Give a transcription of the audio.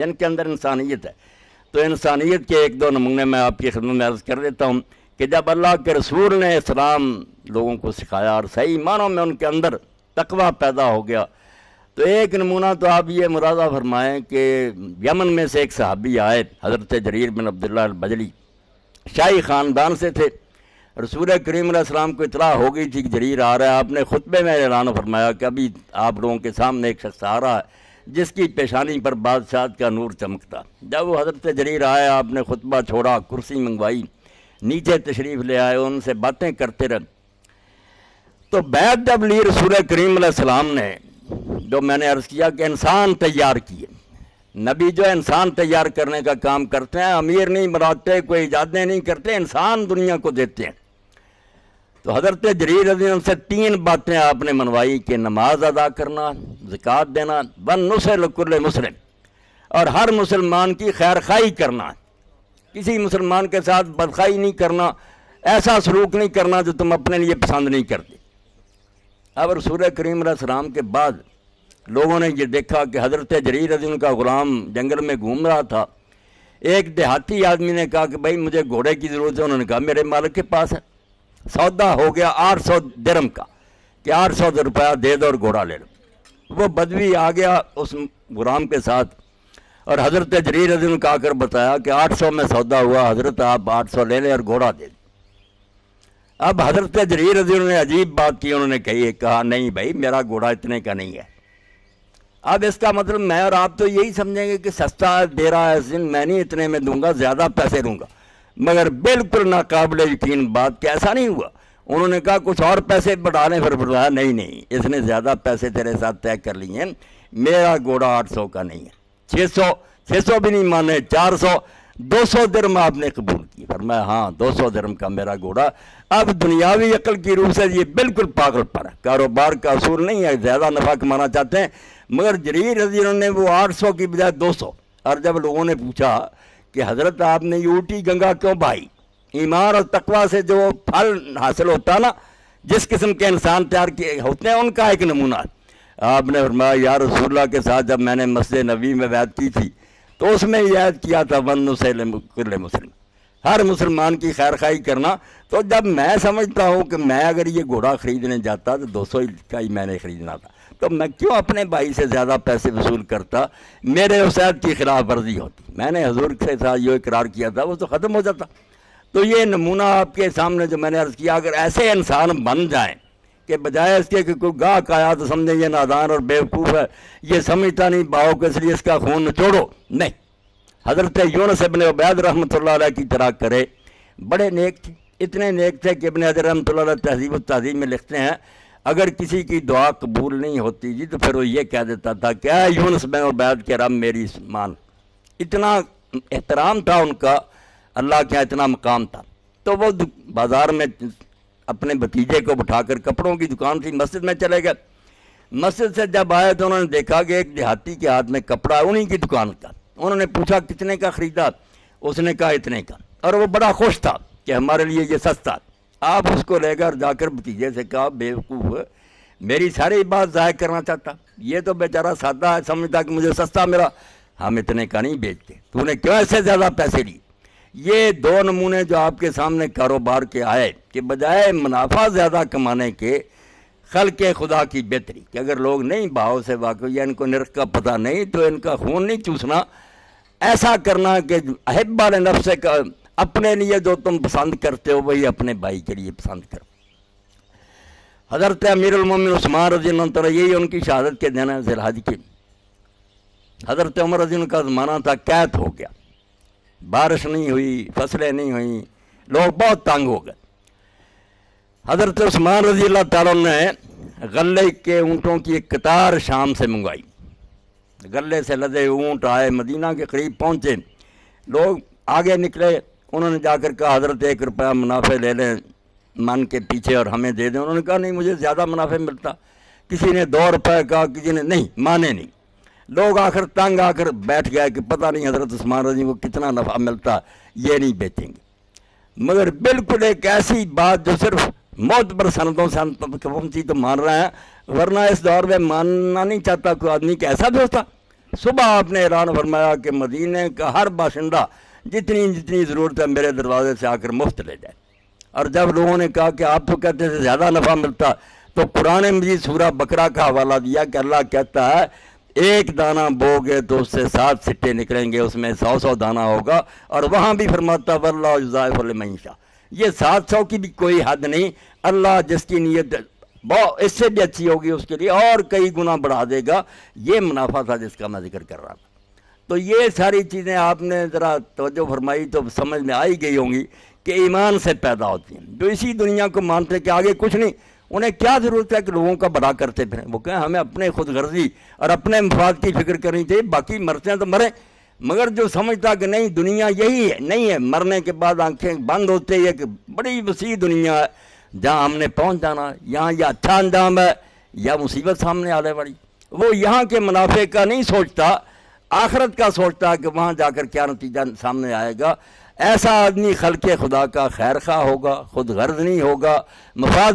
جن کے اندر انسانیت ہے. تو انسانیت کے ایک دو نمونے میں آپ کی خدمت میں عرض کر دیتا ہوں کہ جب اللہ کے رسول نے اسلام لوگوں کو سکھایا اور صحیح معنوں میں ان کے اندر تقویٰ پیدا ہو گیا، تو ایک نمونہ تو آپ یہ ملاحظہ فرمائیں کہ یمن میں سے ایک صحابی آئے، حضرت جریر بن عبداللہ البجلی، شاہی خاندان سے تھے. رسول کریم علیہ السلام کو اطلاع ہو گئی تھی کہ جریر آ رہا ہے. آپ نے خطبے میں اعلان فرمایا کہ ابھی آپ لوگوں کے سامنے ایک شخص آ رہا ہے جس کی پیشانی پر بادشاہت کا نور چمکتا. جب وہ حضرت جریر آئے، آپ نے خطبہ چھوڑا، کرسی منگوائی، نیچے تشریف لے آئے، ان سے باتیں کرتے رہے. تو بیعت جب لی رسول کریم علیہ السلام نے، جو میں نے عرض کیا کہ انسان تیار کیے، نبی جو انسان تیار کرنے کا کام کرتے ہیں، امیر نہیں بناتے، کوئی ایجادیں نہیں کرتے، انسان دنیا کو دیتے ہیں. تو حضرت جریر رضی اللہ عنہ سے 3 باتیں آپ نے منوائی کہ نماز ادا کرنا، زکوٰۃ دینا، وَالنُّصْحُ لِكُلِّ مسلم، اور ہر مسلمان کی خیر خواہی کرنا، کسی مسلمان کے ساتھ بدخواہی نہیں کرنا، ایسا سلوک نہیں کرنا جو تم اپنے لیے پسند نہیں کرتے. اب رسول کریم علیہ السلام کے بعد لوگوں نے یہ دیکھا کہ حضرت جریر رضی اللہ عنہ کا غلام جنگل میں گھوم رہا تھا. ایک دیہاتی آدمی نے کہا کہ بھائی مجھے گھوڑے کی ضرورت ہے. انہوں نے کہا میرے مالک کے پاس ہے. سودا ہو گیا 800 درم کا کہ 800 روپیہ دے دو اور گھوڑا لے لو. وہ بدوی آ گیا اس غلام کے ساتھ اور حضرت جریر رضی اللہ عنہ کا آ کر بتایا کہ 800 میں سودا ہوا، حضرت آپ 800 لے لیں اور گھوڑا دے دیں. اب حضرت جریر رضی اللہ عنہ نے عجیب بات کی. انہوں نے کہا نہیں بھائی میرا گھوڑا اتنے کا نہیں ہے. اب اس کا مطلب میں اور آپ تو یہی سمجھیں گے کہ سستا دے رہا ہے، میں نہیں اتنے میں دوں گا، زیادہ پیسے دوں گا. مگر بالکل ناقابل یقین بات کہ ایسا نہیں ہوا. انہوں نے کہا کچھ اور پیسے بڑھانے، پھر بڑھایا نہیں اس نے زیادہ پیسے تیرے ساتھ طے کر لیے ہیں، میرا گھوڑا 800 کا نہیں ہے. 600 بھی نہیں مانے، 400، 200 درم آپ نے قبول کی. فرمایا ہاں 200 درم کا میرا گھوڑا. اب دنیاوی عقل کی روح سے یہ بالکل پاگل پر ہے، کاروبار کا اصول نہیں ہے، زیادہ نفع کمانا چاہتے ہیں. مگر جریر رضی اللہ عنہ نے وہ 800 کی بجائے 200. اور جب لوگوں نے پوچھا کہ حضرت آپ نے یہ الٹی گنگا کیوں بہائی؟ ایمان اور تقویٰ سے جو پھل حاصل ہوتا نا، جس قسم کے انسان تیار کیے ہوتے ہیں، ان کا ایک نمونہ. آپ نے فرمایا یا رسول اللہ کے ساتھ جب میں نے مسجد نبوی میں بیعت کی تھی تو اس میں یہ عہد کیا تھا وَالنُّصْحُ لِكُلِّ مسلم، ہر مسلمان کی خیر خواہی کرنا. تو جب میں سمجھتا ہوں کہ میں اگر یہ گھوڑا خریدنے جاتا تو 200 کا ہی میں نے خریدنا تھا، تو میں کیوں اپنے بھائی سے زیادہ پیسے وصول کرتا؟ میرے اس عہد کی خلاف ورزی ہوتی. میں نے حضور کے ساتھ یہ اقرار کیا تھا وہ تو ختم ہو جاتا. تو یہ نمونہ آپ کے سامنے جو میں نے عرض کیا، اگر ایسے انسان بن جائیں کہ بجائے اس کے کہ کوئی گاہک آیا تو سمجھیں یہ نادان اور بیوقوف ہے، یہ سمجھتا نہیں باؤ کو، اس لیے اس کا خون نچوڑو، نہیں. حضرت یونس ابن عبید رحمۃ اللہ علیہ کی طرح کرے. بڑے نیک تھے، اتنے نیک تھے کہ ابن حجر رحمۃ اللہ علیہ تہذیب التہذیب میں لکھتے ہیں اگر کسی کی دعا قبول نہیں ہوتی جی تو پھر وہ یہ کہہ دیتا تھا کہ اے یونس بن عبید کے رب میری مان. اتنا احترام تھا ان کا، اللہ کے اتنا مقام تھا. تو وہ بازار میں اپنے بھتیجے کو بٹھا کر، کپڑوں کی دکان تھی، مسجد میں چلے گئے. مسجد سے جب آئے تو انہوں نے دیکھا کہ ایک دیہاتی کے ہاتھ میں کپڑا ہے، انہی کی دکان کا. انہوں نے پوچھا کتنے کا خریدا؟ اس نے کہا اتنے کا. اور وہ بڑا خوش تھا کہ ہمارے لیے یہ سستا. آپ اس کو لے کر جا کر بھتیجے سے کہا بیوقوف میری ساری بات ضائع کرنا چاہتا، یہ تو بیچارہ سادہ ہے، سمجھتا کہ مجھے سستا ملا، ہم اتنے کا نہیں بیچتے، تو نے کیوں ایسے زیادہ پیسے لیے؟ یہ 2 نمونے جو آپ کے سامنے کاروبار کے آئے کہ بجائے منافع زیادہ کمانے کے خلق خدا کی بہتری، کہ اگر لوگ نہیں بھاؤ سے واقف یا ان کو نرخ کا پتہ نہیں تو ان کا خون نہیں چوسنا، ایسا کرنا کہ احب نفس کا اپنے لیے جو تم پسند کرتے ہو وہی اپنے بھائی کے لیے پسند کرو. حضرت امیر المومنین عثمان رضی اللہ عنہ، یہی ان کی شہادت کے دن ہے ذی الحج کی. حضرت عمر رضی اللہ عنہ کا زمانہ تھا، قحط ہو گیا، بارش نہیں ہوئی، فصلیں نہیں ہوئیں، لوگ بہت تنگ ہو گئے. حضرت عثمان رضی اللہ تعالیٰ نے غلے کے اونٹوں کی ایک قطار شام سے منگوائی. غلے سے لدے اونٹ آئے، مدینہ کے قریب پہنچے، لوگ آگے نکلے. انہوں نے جا کر کہا حضرت 1 روپیہ منافع لے لیں من کے پیچھے اور ہمیں دے دیں. انہوں نے کہا نہیں مجھے زیادہ منافع ملتا. کسی نے 2 روپے کہا، کسی نے نہیں، مانے نہیں. لوگ آخر تنگ آ کر بیٹھ گئے کہ پتہ نہیں حضرت عثمان رضی کو کتنا نفع ملتا، یہ نہیں بیچیں گے. مگر بالکل ایک ایسی بات جو صرف معتبر سندوں سے ہم پہنچی تو مان رہے ہیں، ورنہ اس دور میں ماننا نہیں چاہتا کوئی آدمی کہ ایسا بھی ہوتا. صبح آپ نے اعلان فرمایا کہ مدینے کا ہر باشندہ جتنی جتنی ضرورت ہے میرے دروازے سے آ کر مفت لے جائے۔ اور جب لوگوں نے کہا کہ آپ تو کہتے تھے زیادہ نفع ملتا، تو قرآن مجید سورہ بقرہ کا حوالہ دیا کہ اللہ کہتا ہے ایک دانہ بو گے تو اس سے 7 سٹے نکلیں گے، اس میں 100 دانہ ہوگا۔ اور وہاں بھی فرماتا واللہ یضاعف لمن یشاء، یہ 700 کی بھی کوئی حد نہیں، اللہ جس کی نیت بہت اس سے بھی اچھی ہوگی اس کے لیے اور کئی گنا بڑھا دے گا۔ یہ منافع تھا جس کا میں ذکر کر رہا تھا۔ تو یہ ساری چیزیں آپ نے ذرا توجہ فرمائی تو سمجھ میں آئی گئی ہوں گی کہ ایمان سے پیدا ہوتی ہیں۔ جو اسی دنیا کو مانتے کہ آگے کچھ نہیں، انہیں کیا ضرورت ہے کہ لوگوں کا بھلا کرتے پھریں، وہ کہیں ہمیں اپنے خود غرضی اور اپنے مفاد کی فکر کرنی چاہیے، باقی مرتے ہیں تو مریں۔ مگر جو سمجھتا کہ نہیں دنیا یہی ہے، نہیں ہے، مرنے کے بعد آنکھیں بند ہوتے ہی ہے کہ بڑی وسیع دنیا ہے جہاں ہم نے پہنچ جانا ہے، یہاں یا اچھا انجام ہے یا مصیبت سامنے آنے والی۔ وہ یہاں کے منافع کا نہیں سوچتا، آخرت کا سوچتا ہے کہ وہاں جا کر کیا نتیجہ سامنے آئے گا۔ ایسا آدمی خلق خدا کا خیر خواہ ہوگا، خود غرض نہیں ہوگا، مفاد